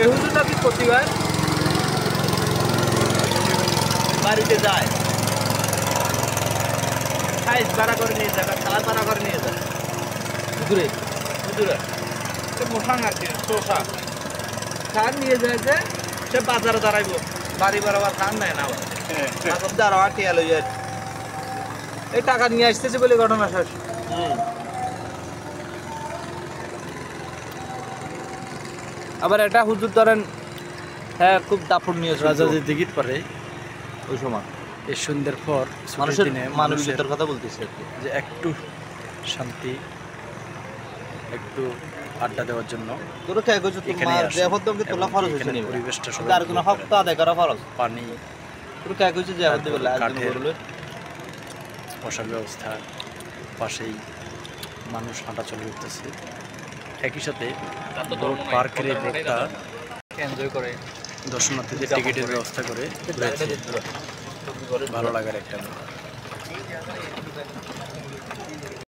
এই হুজুরটা কি প্রতিবার বাড়িতে যায়, সাইজ ভাড়া করে নিয়ে যায়, সালাদ ভাড়া করে নিয়ে যায় হুজুরে হুজুরে মোশাং আর কি শোষা খান নিয়ে যায় যে সে বাজারে দাঁড়াইব, বাড়ি বাড়াবার খান নেয় না আবার দাঁড়াবার টিয়া লই যায়, এই টাকা নিয়ে আসতেছে বলে ঘটনা শেষ। আবার এটা হুজুর ধরেন হ্যাঁ খুব দাপট নিয়ে রাজা যে টিকিট পারে ওই সময় এই সন্ধ্যের পর মানুষের দিনে মানবিকতার কথা বলতেছি আর কি, যে একটু শান্তি, একটু আড্ডা দেওয়ার জন্য তোর কে কইছ এখানে তোমার দেহদমকে তোলা খরচ হইছে নি, পরিবেশটা আর কোন হপ্তাহ আদায় করা খরচ, পানি, তোর কে কইছ যে দেহদ বলে আজকে কাঠের বললো বসার ব্যবস্থা, পাশেই মানুষ হাঁটাচলা করতেছে, একই সাথে বোট পার্কের এই বোটটা এনজয় করে দর্শনার্থীদের টিকিটের ব্যবস্থা করে রয়েছে। ভালো লাগার একটা ব্যাপার।